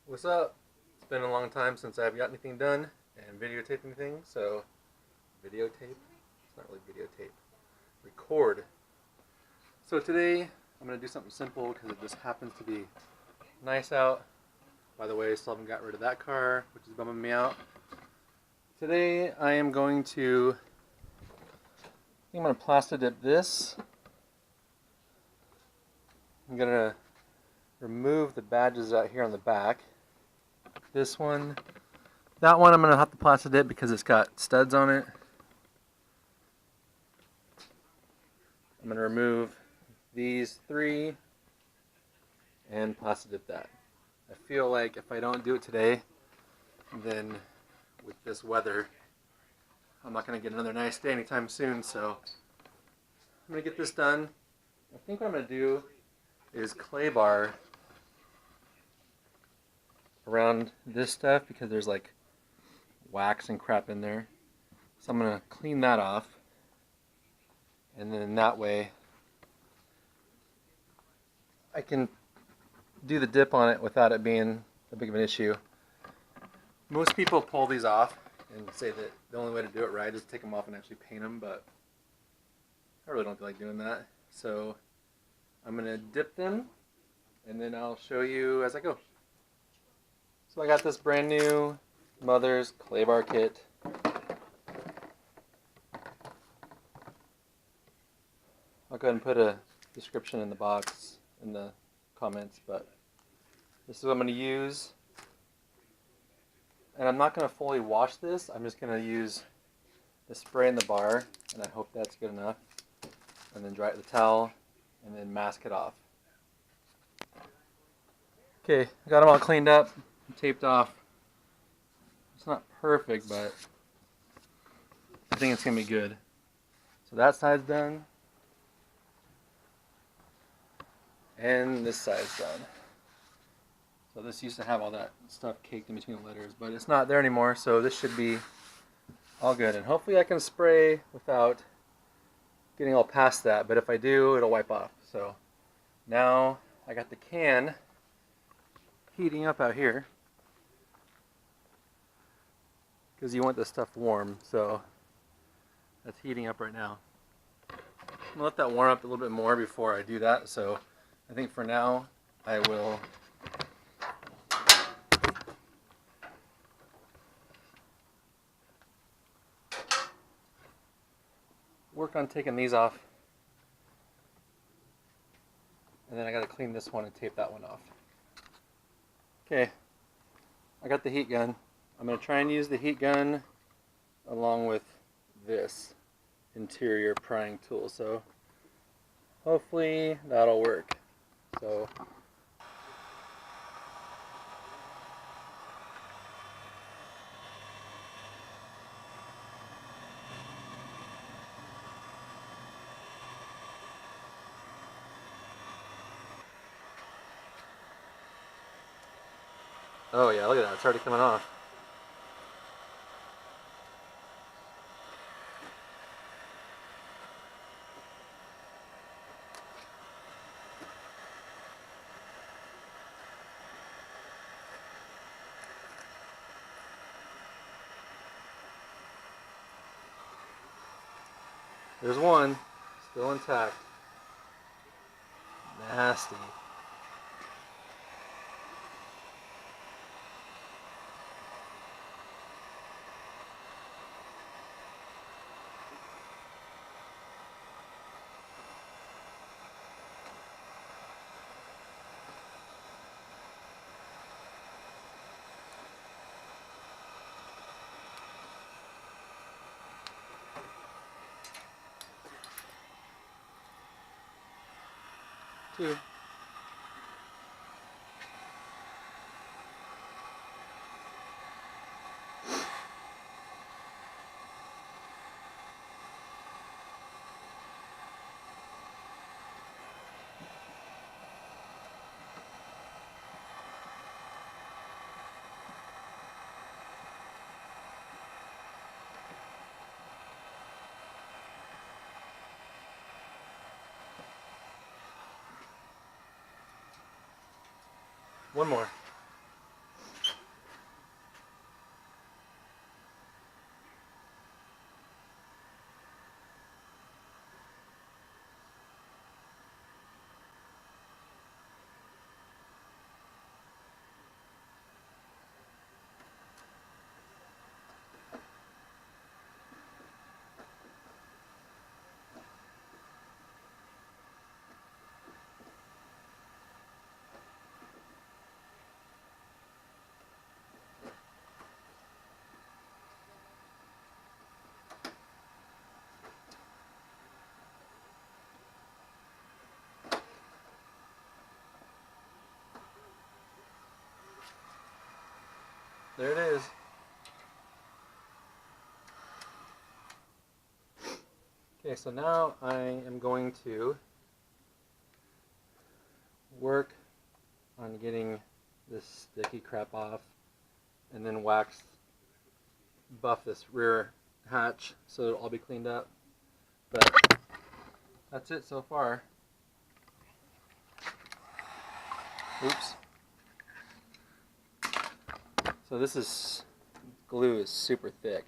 What's up? It's been a long time since I've got anything done and videotaped anything, so videotape? It's not really videotape. Record. So today I'm going to do something simple because it just happens to be nice out. By the way, I still haven't got rid of that car, which is bumming me out. Today I am going to Plastidip this. I'm going to remove the badges out here on the back. This one, that one I'm going to have to Plastidip because it's got studs on it. I'm going to remove these three and Plastidip that. I feel like if I don't do it today, then with this weather, I'm not going to get another nice day anytime soon, so I'm going to get this done. I think what I'm going to do is clay bar around this stuff because there's like wax and crap in there. So I'm going to clean that off, and then that way I can do the dip on it without it being a big of an issue. Most people pull these off and say that the only way to do it right is to take them off and actually paint them, but I really don't feel like doing that. So I'm going to dip them and then I'll show you as I go. So I got this brand new Mother's clay bar kit. I'll go ahead and put a description in the box in the comments, but this is what I'm going to use. And I'm not going to fully wash this. I'm just going to use the spray in the bar, and I hope that's good enough. And then dry it with a towel, and then mask it off. Okay, I got them all cleaned up, taped off. It's not perfect, but I think it's going to be good. So that side's done. And this side's done. So this used to have all that stuff caked in between the letters, but it's not there anymore, so this should be all good. And hopefully I can spray without getting all past that, but if I do, it'll wipe off. So now I got the can heating up out here because you want this stuff warm, so that's heating up right now. I'm gonna let that warm up a little bit more before I do that, so I think for now I will work on taking these off, and then I got to clean this one and tape that one off. Okay, I got the heat gun. I'm going to try and use the heat gun along with this interior prying tool, so hopefully that'll work. So oh yeah, look at that, it's already coming off. There's one, still intact. Nasty. Two. One more. there it is. Okay, so now I am going to work on getting this sticky crap off and then buff this rear hatch so it'll all be cleaned up. But that's it so far. Oops. So this glue is super thick.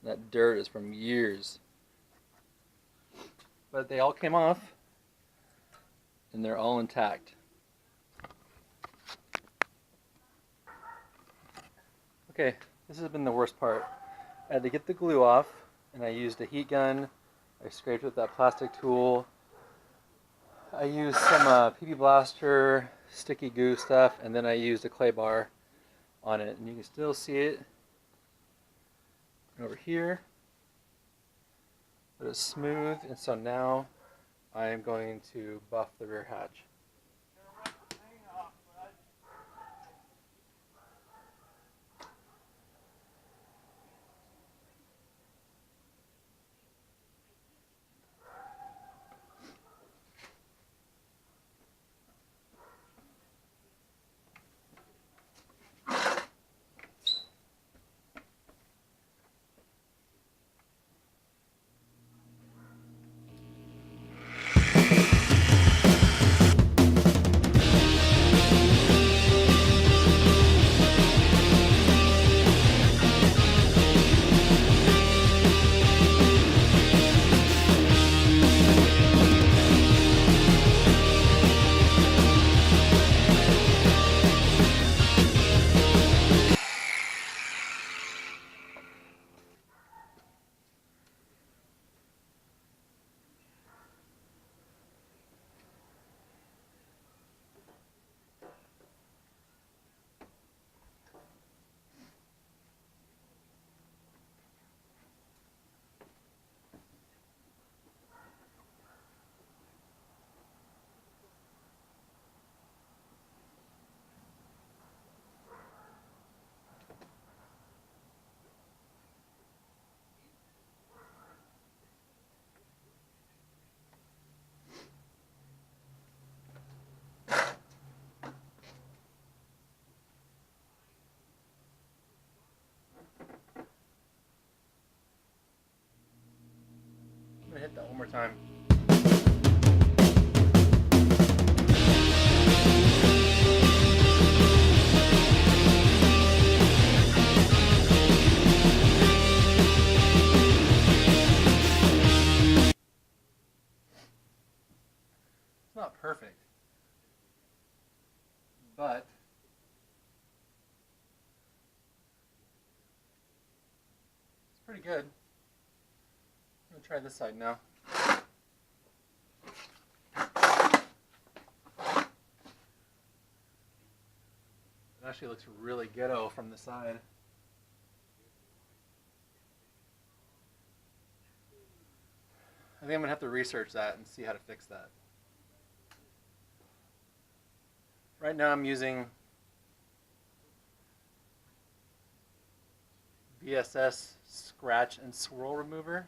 That dirt is from years. But they all came off and they're all intact. Okay, this has been the worst part. I had to get the glue off and I used a heat gun. I scraped with that plastic tool. I used some PB Blaster, sticky goo stuff, and then I used a clay bar on it. And you can still see it over here. But it's smooth, and so now I am going to buff the rear hatch. I'm gonna hit that one more time. It's not perfect, but it's pretty good. I'm gonna try this side now. It actually looks really ghetto from the side. I think I'm gonna have to research that and see how to fix that. Right now I'm using VSS scratch and swirl remover.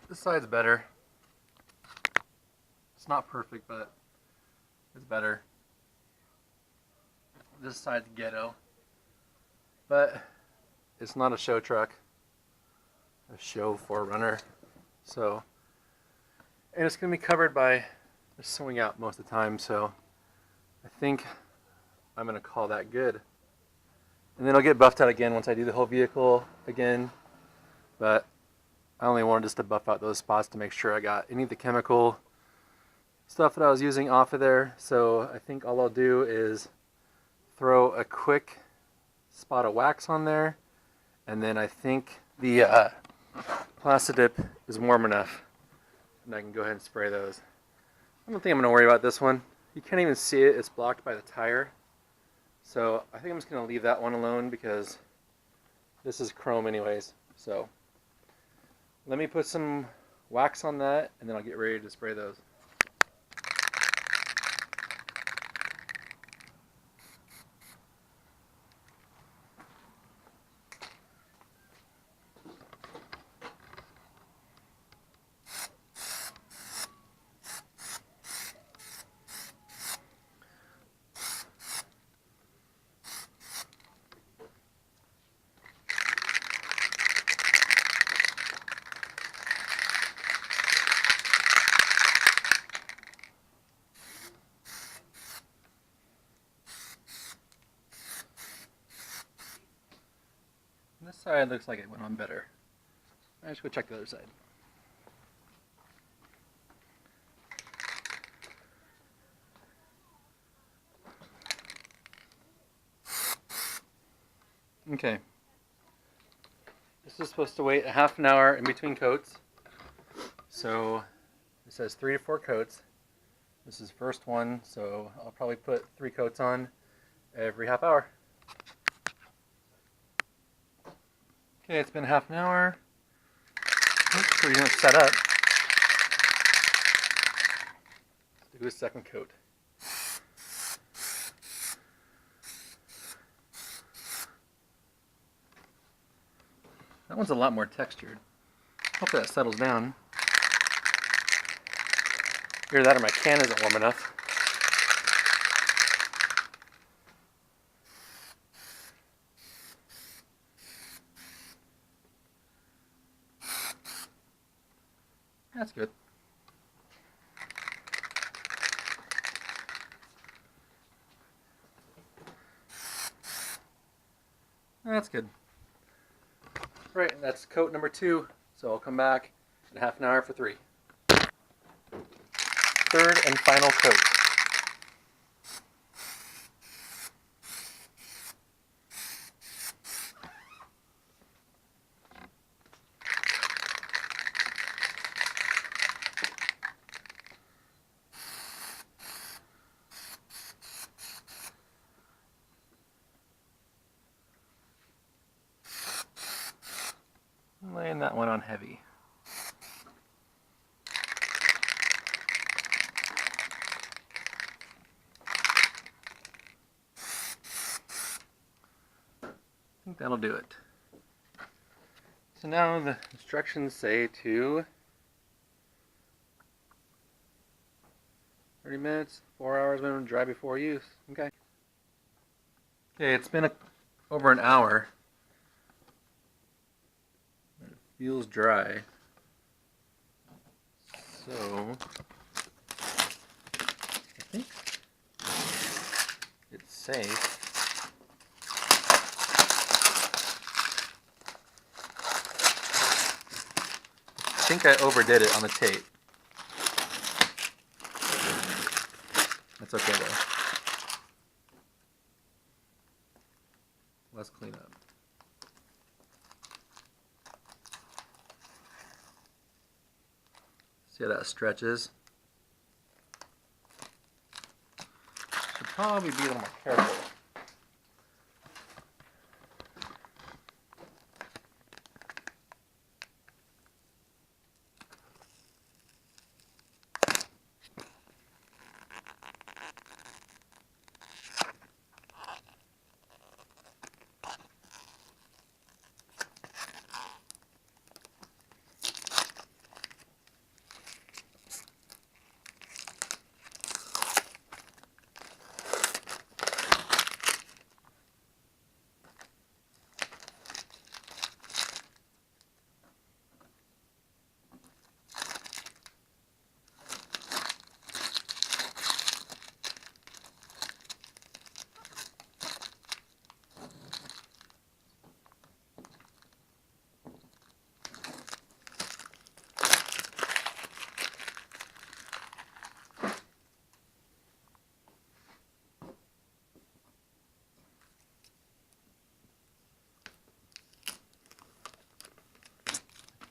This side's better. It's not perfect, but it's better. This side's ghetto. But it's not a show truck. A show 4Runner. So, and it's going to be covered by swing out most of the time, so I think I'm going to call that good. And then it'll get buffed out again once I do the whole vehicle again. But I only wanted just to buff out those spots to make sure I got any of the chemical stuff that I was using off of there. So I think all I'll do is throw a quick spot of wax on there, and then I think the Plastidip is warm enough and I can go ahead and spray those. I don't think I'm going to worry about this one. You can't even see it, it's blocked by the tire. So I think I'm just going to leave that one alone because this is chrome anyways. So let me put some wax on that and then I'll get ready to spray those. This side looks like it went on better. I should go check the other side. Okay. This is supposed to wait a half an hour in between coats. So it says 3 to 4 coats. This is the first one, so I'll probably put 3 coats on every half hour. Okay, it's been half an hour. Oops, so you're going to set up. Let's do a second coat. That one's a lot more textured. Hopefully that settles down. Either that or my can isn't warm enough. That's good. That's good. Right, and that's coat number 2. So I'll come back in half an hour for 3. Third and final coat. I'm laying that one on heavy. I think that'll do it. So now the instructions say to 30 minutes, 4 hours minimum dry before use. Okay. Okay, it's been over an hour. It feels dry. So I think it's safe. I think I overdid it on the tape. That's okay though. Let's clean up. See how that stretches? Should probably be a little more careful.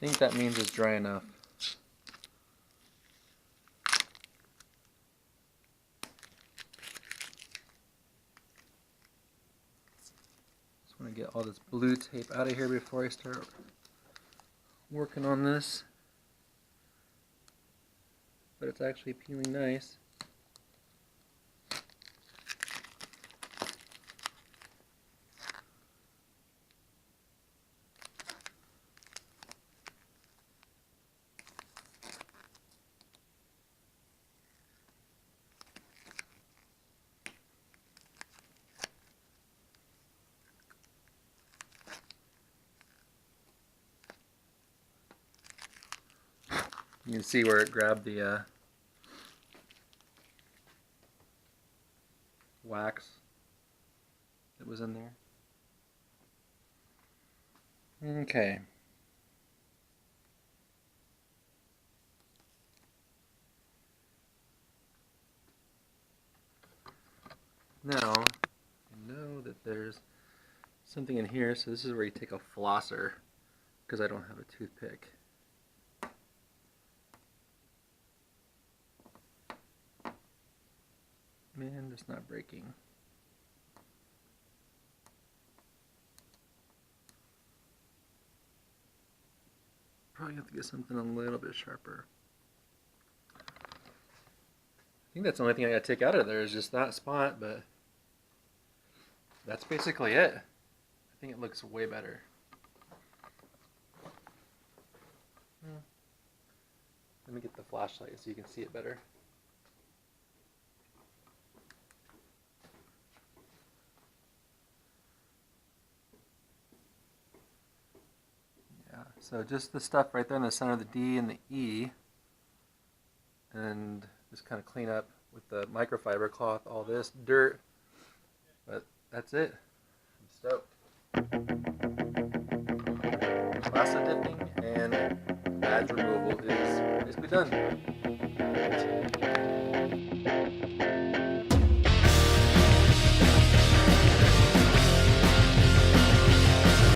think that means it's dry enough. Just want to get all this blue tape out of here before I start working on this. But it's actually peeling nice. You can see where it grabbed the wax that was in there. Okay. Now, I know that there's something in here, so this is where you take a flosser, because I don't have a toothpick. Man, it's not breaking. Probably have to get something a little bit sharper. I think that's the only thing I gotta take out of there is just that spot, but that's basically it. I think it looks way better. Let me get the flashlight so you can see it better. So just the stuff right there in the center of the D and the E, and just kind of clean up with the microfiber cloth all this dirt, but that's it. I'm stoked. Plasti dipping and badge removal is basically done.